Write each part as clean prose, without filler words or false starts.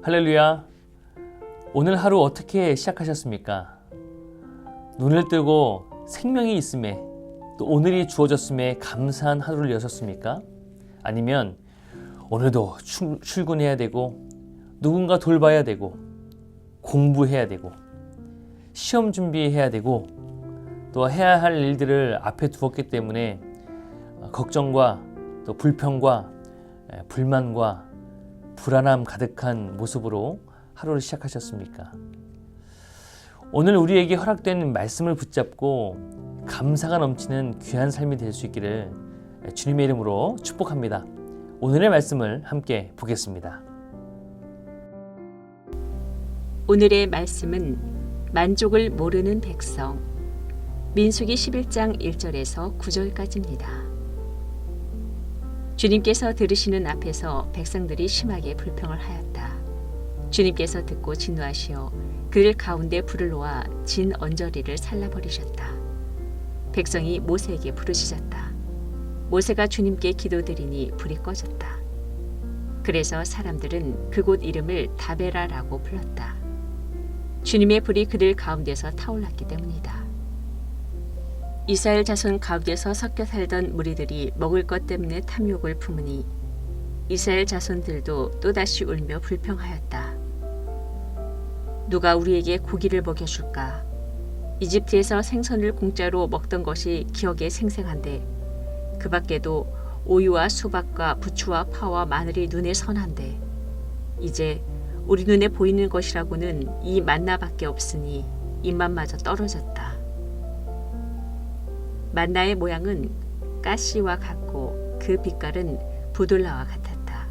할렐루야. 오늘 하루 어떻게 시작하셨습니까? 눈을 뜨고 생명이 있음에 또 오늘이 주어졌음에 감사한 하루를 여셨습니까? 아니면 오늘도 출근해야 되고 누군가 돌봐야 되고 공부해야 되고 시험 준비해야 되고 또 해야 할 일들을 앞에 두었기 때문에 걱정과 또 불평과 불만과 불안함 가득한 모습으로 하루를 시작하셨습니까? 오늘 우리에게 허락된 말씀을 붙잡고 감사가 넘치는 귀한 삶이 될 수 있기를 주님의 이름으로 축복합니다. 오늘의 말씀을 함께 보겠습니다. 오늘의 말씀은 만족을 모르는 백성, 민수기 11장 1절에서 9절까지입니다. 주님께서 들으시는 앞에서 백성들이 심하게 불평을 하였다. 주님께서 듣고 진노하시어 그들 가운데 불을 놓아 진 언저리를 살라버리셨다. 백성이 모세에게 부르짖었다. 모세가 주님께 기도드리니 불이 꺼졌다. 그래서 사람들은 그곳 이름을 다베라라고 불렀다. 주님의 불이 그들 가운데서 타올랐기 때문이다. 이스라엘 자손 가운데서 섞여 살던 무리들이 먹을 것 때문에 탐욕을 품으니 이스라엘 자손들도 또다시 울며 불평하였다. 누가 우리에게 고기를 먹여줄까? 이집트에서 생선을 공짜로 먹던 것이 기억에 생생한데 그 밖에도 오이와 수박과 부추와 파와 마늘이 눈에 선한데 이제 우리 눈에 보이는 것이라고는 이 만나밖에 없으니 입맛마저 떨어졌다. 만나의 모양은 가시와 같고 그 빛깔은 부돌라와 같았다.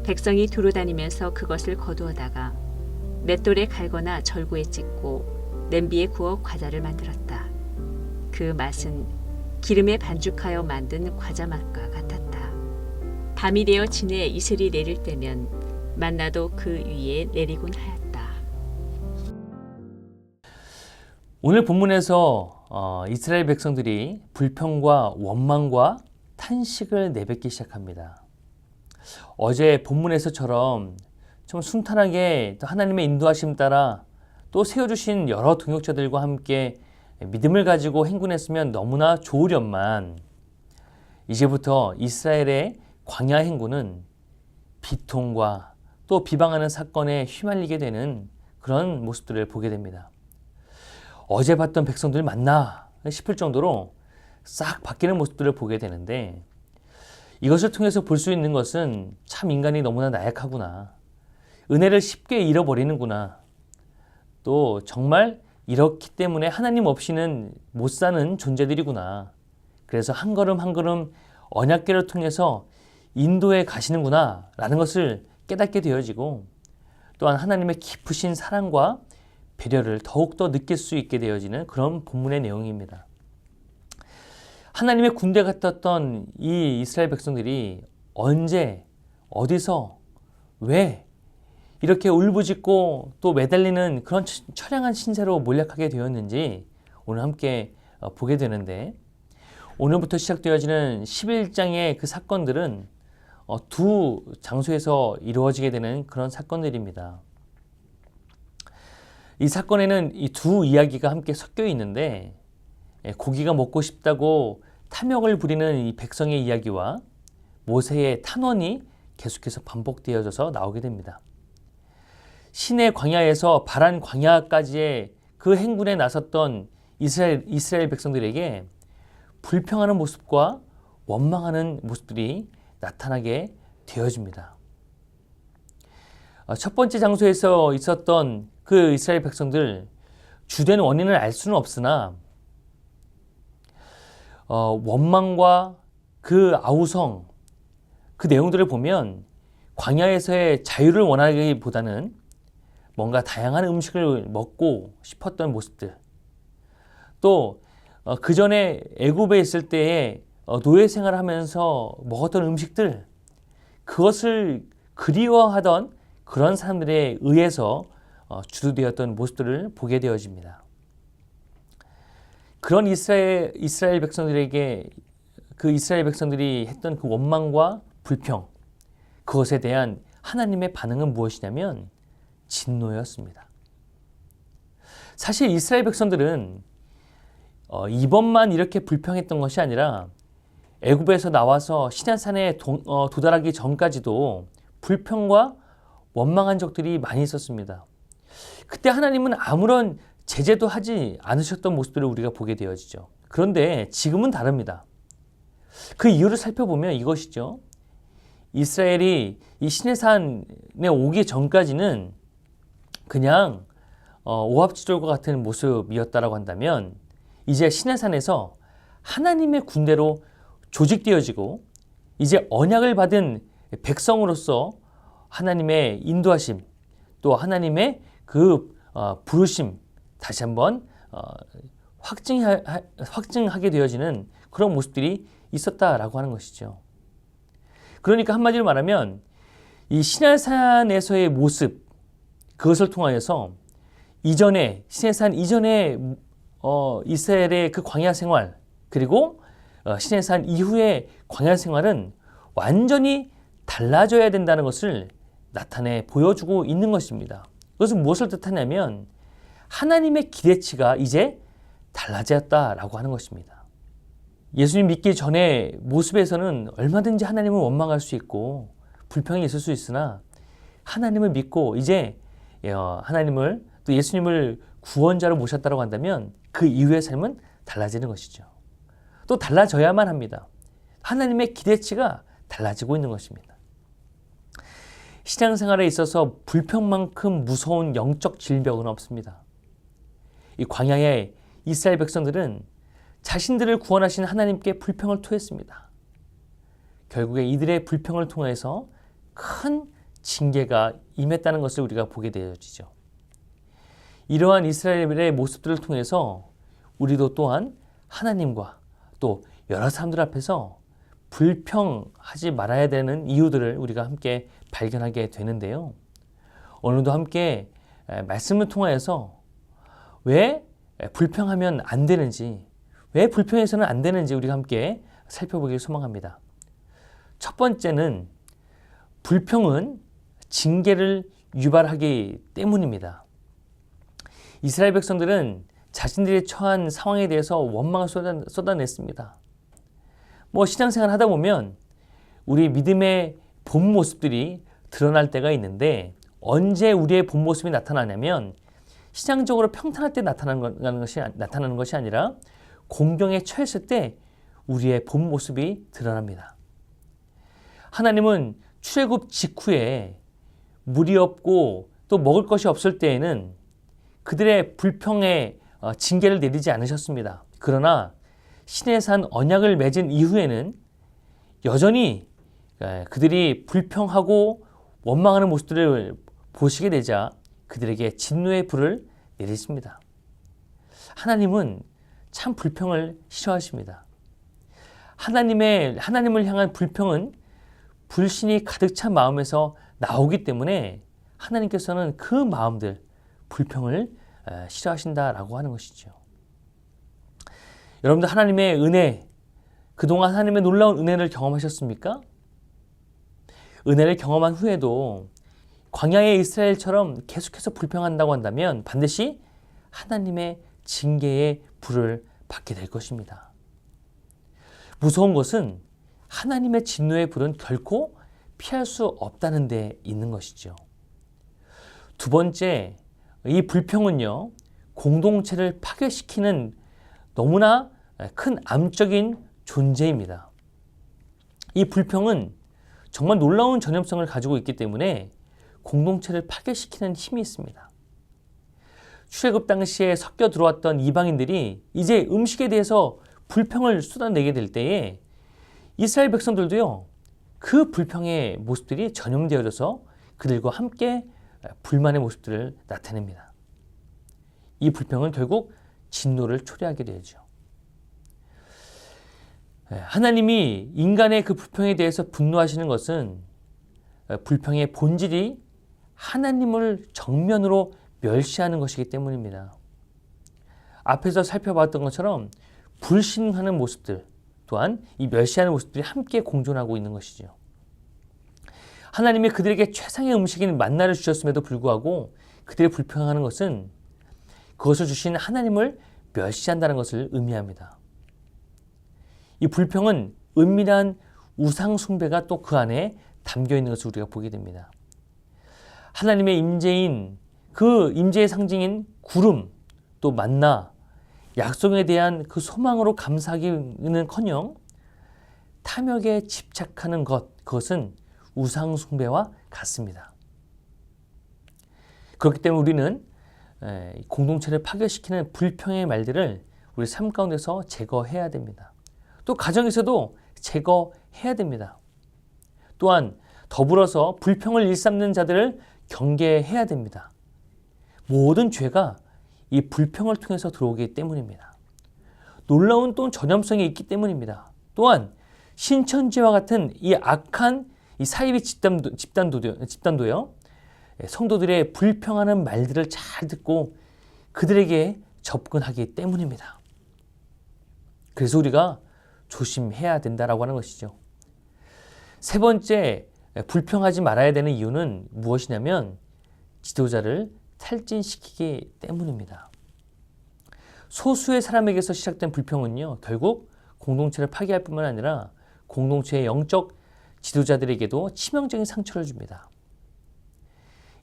백성이 두루 다니면서 그것을 거두어다가 맷돌에 갈거나 절구에 찢고 냄비에 구워 과자를 만들었다. 그 맛은 기름에 반죽하여 만든 과자 맛과 같았다. 밤이 되어 진에 이슬이 내릴 때면 만나도 그 위에 내리곤 하였다. 오늘 본문에서 이스라엘 백성들이 불평과 원망과 탄식을 내뱉기 시작합니다. 어제 본문에서처럼 좀 순탄하게 하나님의 인도하심 따라 또 세워주신 여러 동역자들과 함께 믿음을 가지고 행군했으면 너무나 좋으련만 이제부터 이스라엘의 광야 행군은 비통과 또 비방하는 사건에 휘말리게 되는 그런 모습들을 보게 됩니다. 어제 봤던 백성들 맞나 싶을 정도로 싹 바뀌는 모습들을 보게 되는데 이것을 통해서 볼 수 있는 것은 참 인간이 너무나 나약하구나. 은혜를 쉽게 잃어버리는구나. 또 정말 이렇기 때문에 하나님 없이는 못 사는 존재들이구나. 그래서 한 걸음 한 걸음 언약궤를 통해서 인도에 가시는구나 라는 것을 깨닫게 되어지고 또한 하나님의 깊으신 사랑과 배려를 더욱더 느낄 수 있게 되어지는 그런 본문의 내용입니다. 하나님의 군대 같았던 이 이스라엘 백성들이 언제, 어디서, 왜 이렇게 울부짖고 또 매달리는 그런 처량한 신세로 몰락하게 되었는지 오늘 함께 보게 되는데 오늘부터 시작되어지는 11장의 그 사건들은 두 장소에서 이루어지게 되는 그런 사건들입니다. 이 사건에는 이 두 이야기가 함께 섞여 있는데 고기가 먹고 싶다고 탐욕을 부리는 이 백성의 이야기와 모세의 탄원이 계속해서 반복되어져서 나오게 됩니다. 신의 광야에서 바란 광야까지의 그 행군에 나섰던 이스라엘 백성들에게 불평하는 모습과 원망하는 모습들이 나타나게 되어집니다. 첫 번째 장소에서 있었던 그 이스라엘 백성들 주된 원인을 알 수는 없으나 원망과 그 아우성 그 내용들을 보면 광야에서의 자유를 원하기보다는 뭔가 다양한 음식을 먹고 싶었던 모습들 또 그 전에 애굽에 있을 때에 노예 생활을 하면서 먹었던 음식들 그것을 그리워하던 그런 사람들에 의해서 주도되었던 모습들을 보게 되어집니다. 그런 이스라엘 백성들에게 그 이스라엘 백성들이 했던 그 원망과 불평 그것에 대한 하나님의 반응은 무엇이냐면 진노였습니다. 사실 이스라엘 백성들은 이번만 이렇게 불평했던 것이 아니라 애굽에서 나와서 시내산에 도달하기 전까지도 불평과 원망한 적들이 많이 있었습니다. 그때 하나님은 아무런 제재도 하지 않으셨던 모습들을 우리가 보게 되어지죠. 그런데 지금은 다릅니다. 그 이유를 살펴보면 이것이죠. 이스라엘이 이 시내산에 오기 전까지는 그냥 오합지졸과 같은 모습이었다라고 한다면 이제 시내산에서 하나님의 군대로 조직되어지고 이제 언약을 받은 백성으로서 하나님의 인도하심 또 하나님의 그 부르심 다시 한번 확증하게 되어지는 그런 모습들이 있었다라고 하는 것이죠. 그러니까 한마디로 말하면 이 시내산에서의 모습 그것을 통하여서 이전에 시내산 이전에 이스라엘의 그 광야 생활 그리고 시내산 이후의 광야 생활은 완전히 달라져야 된다는 것을 나타내 보여주고 있는 것입니다. 그것은 무엇을 뜻하냐면 하나님의 기대치가 이제 달라졌다라고 하는 것입니다. 예수님 믿기 전의 모습에서는 얼마든지 하나님을 원망할 수 있고 불평이 있을 수 있으나 하나님을 믿고 이제 하나님을 또 예수님을 구원자로 모셨다고 한다면 그 이후의 삶은 달라지는 것이죠. 또 달라져야만 합니다. 하나님의 기대치가 달라지고 있는 것입니다. 신앙생활에 있어서 불평만큼 무서운 영적 질병은 없습니다. 이 광야의 이스라엘 백성들은 자신들을 구원하신 하나님께 불평을 토했습니다. 결국에 이들의 불평을 통해서 큰 징계가 임했다는 것을 우리가 보게 되어지죠. 이러한 이스라엘의 모습들을 통해서 우리도 또한 하나님과 또 여러 사람들 앞에서 불평하지 말아야 되는 이유들을 우리가 함께 발견하게 되는데요. 오늘도 함께 말씀을 통하여서 왜 불평하면 안 되는지, 왜 불평해서는 안 되는지 우리가 함께 살펴보길 소망합니다. 첫 번째는 불평은 징계를 유발하기 때문입니다. 이스라엘 백성들은 자신들이 처한 상황에 대해서 원망을 쏟아냈습니다. 신앙생활 하다 보면 우리 믿음의 본 모습들이 드러날 때가 있는데 언제 우리의 본 모습이 나타나냐면 시장적으로 평탄할 때 나타나는 것이 아니라 공경에 처했을 때 우리의 본 모습이 드러납니다. 하나님은 출애굽 직후에 물이 없고 또 먹을 것이 없을 때에는 그들의 불평에 징계를 내리지 않으셨습니다. 그러나 시내산 언약을 맺은 이후에는 여전히 그들이 불평하고 원망하는 모습들을 보시게 되자 그들에게 진노의 불을 내리십니다. 하나님은 참 불평을 싫어하십니다. 하나님을 향한 불평은 불신이 가득 찬 마음에서 나오기 때문에 하나님께서는 그 마음들, 불평을 싫어하신다라고 하는 것이죠. 여러분들 하나님의 은혜, 그동안 하나님의 놀라운 은혜를 경험하셨습니까? 은혜를 경험한 후에도 광야의 이스라엘처럼 계속해서 불평한다고 한다면 반드시 하나님의 징계의 불을 받게 될 것입니다. 무서운 것은 하나님의 진노의 불은 결코 피할 수 없다는 데 있는 것이죠. 두 번째, 이 불평은요, 공동체를 파괴시키는 너무나 큰 암적인 존재입니다. 이 불평은 정말 놀라운 전염성을 가지고 있기 때문에 공동체를 파괴시키는 힘이 있습니다. 출애굽 당시에 섞여 들어왔던 이방인들이 이제 음식에 대해서 불평을 쏟아내게 될 때에 이스라엘 백성들도요, 그 불평의 모습들이 전염되어져서 그들과 함께 불만의 모습들을 나타냅니다. 이 불평은 결국 진노를 초래하게 되죠. 하나님이 인간의 그 불평에 대해서 분노하시는 것은 불평의 본질이 하나님을 정면으로 멸시하는 것이기 때문입니다. 앞에서 살펴봤던 것처럼 불신하는 모습들 또한 이 멸시하는 모습들이 함께 공존하고 있는 것이죠. 하나님이 그들에게 최상의 음식인 만나를 주셨음에도 불구하고 그들이 불평하는 것은 그것을 주신 하나님을 멸시한다는 것을 의미합니다. 이 불평은 은밀한 우상 숭배가 또 그 안에 담겨 있는 것을 우리가 보게 됩니다. 하나님의 임재인 그 임재의 상징인 구름, 또 만나, 약속에 대한 그 소망으로 감사하기는커녕 탐욕에 집착하는 그것은 우상 숭배와 같습니다. 그렇기 때문에 우리는 공동체를 파괴시키는 불평의 말들을 우리 삶 가운데서 제거해야 됩니다. 또 가정에서도 제거해야 됩니다. 또한 더불어서 불평을 일삼는 자들을 경계해야 됩니다. 모든 죄가 이 불평을 통해서 들어오기 때문입니다. 놀라운 또 전염성이 있기 때문입니다. 또한 신천지와 같은 이 악한 이 사이비 집단도요, 성도들의 불평하는 말들을 잘 듣고 그들에게 접근하기 때문입니다. 그래서 우리가 조심해야 된다라고 하는 것이죠. 세 번째, 불평하지 말아야 되는 이유는 무엇이냐면 지도자를 탈진시키기 때문입니다. 소수의 사람에게서 시작된 불평은요, 결국 공동체를 파괴할 뿐만 아니라 공동체의 영적 지도자들에게도 치명적인 상처를 줍니다.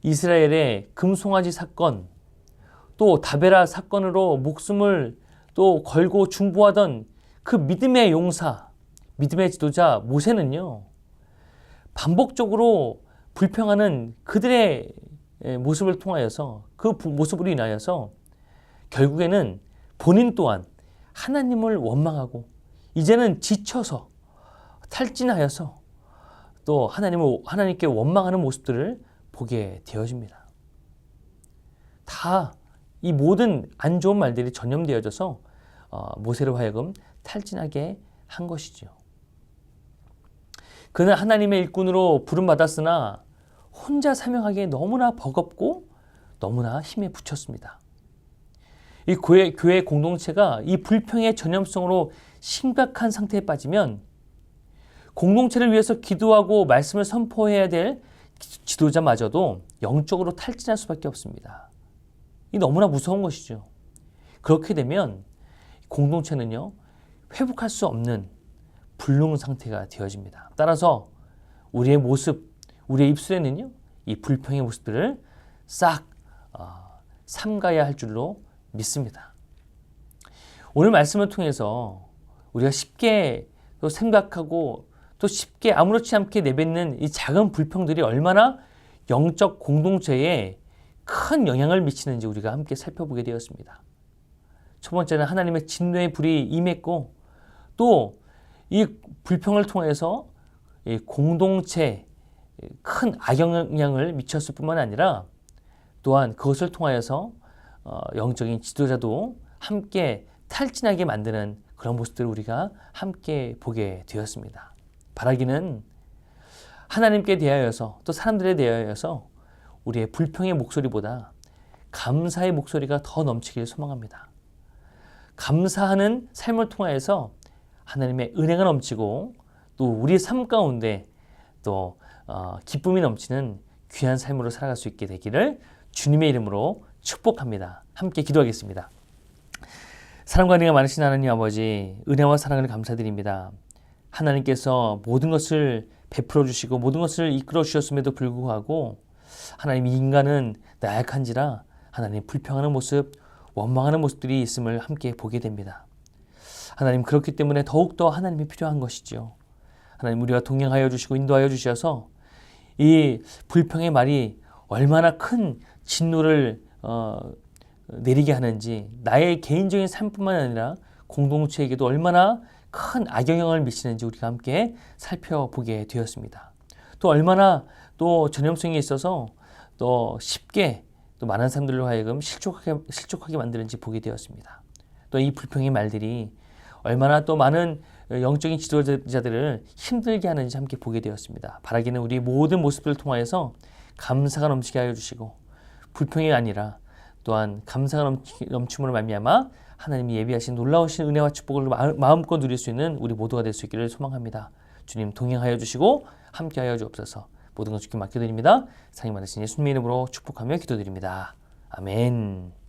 이스라엘의 금송아지 사건, 또 다베라 사건으로 목숨을 또 걸고 중보하던 그 믿음의 용사, 믿음의 지도자 모세는요, 반복적으로 불평하는 그들의 모습을 통하여서 그 모습으로 인하여서 결국에는 본인 또한 하나님을 원망하고 이제는 지쳐서 탈진하여서 또 하나님께 원망하는 모습들을 보게 되어집니다. 다 이 모든 안 좋은 말들이 전염되어져서 모세를 하여금 탈진하게 한 것이죠. 그는 하나님의 일꾼으로 부름받았으나 혼자 사명하기에 너무나 버겁고 너무나 힘에 부쳤습니다. 이 교회 공동체가 이 불평의 전염성으로 심각한 상태에 빠지면 공동체를 위해서 기도하고 말씀을 선포해야 될 지도자마저도 영적으로 탈진할 수밖에 없습니다. 이 너무나 무서운 것이죠. 그렇게 되면 공동체는요, 회복할 수 없는 불능 상태가 되어집니다. 따라서 우리의 모습, 우리의 입술에는요, 이 불평의 모습들을 싹 삼가야 할 줄로 믿습니다. 오늘 말씀을 통해서 우리가 쉽게 또 생각하고 또 쉽게 아무렇지 않게 내뱉는 이 작은 불평들이 얼마나 영적 공동체에 큰 영향을 미치는지 우리가 함께 살펴보게 되었습니다. 첫 번째는 하나님의 진노의 불이 임했고 또 이 불평을 통해서 이 공동체에 큰 악영향을 미쳤을 뿐만 아니라 또한 그것을 통하여서 영적인 지도자도 함께 탈진하게 만드는 그런 모습들을 우리가 함께 보게 되었습니다. 바라기는 하나님께 대하여서 또 사람들에 대하여서 우리의 불평의 목소리보다 감사의 목소리가 더 넘치기를 소망합니다. 감사하는 삶을 통하여서 하나님의 은혜가 넘치고 또 우리의 삶 가운데 또 기쁨이 넘치는 귀한 삶으로 살아갈 수 있게 되기를 주님의 이름으로 축복합니다. 함께 기도하겠습니다. 사랑과 은혜가 많으신 하나님 아버지, 은혜와 사랑을 감사드립니다. 하나님께서 모든 것을 베풀어 주시고 모든 것을 이끌어 주셨음에도 불구하고 하나님, 인간은 나약한지라 하나님 불평하는 모습, 원망하는 모습들이 있음을 함께 보게 됩니다. 하나님, 그렇기 때문에 더욱더 하나님이 필요한 것이죠. 하나님, 우리와 동행하여 주시고 인도하여 주셔서 이 불평의 말이 얼마나 큰 진노를 내리게 하는지, 나의 개인적인 삶뿐만 아니라 공동체에게도 얼마나 큰 악영향을 미치는지 우리가 함께 살펴보게 되었습니다. 또 얼마나 또 전염성이 있어서 또 쉽게 또 많은 사람들로 하여금 실족하게 만드는지 보게 되었습니다. 또 이 불평의 말들이 얼마나 또 많은 영적인 지도자들을 힘들게 하는지 함께 보게 되었습니다. 바라기는 우리 모든 모습들을 통하여서 감사가 넘치게 하여 주시고 불평이 아니라 또한 감사가 넘침으로 말미암아 하나님이 예비하신 놀라우신 은혜와 축복을 마음껏 누릴 수 있는 우리 모두가 될 수 있기를 소망합니다. 주님, 동행하여 주시고 함께하여 주옵소서. 모든 것 주께 맡겨드립니다. 상이 많으신 예수님의 이름으로 축복하며 기도드립니다. 아멘.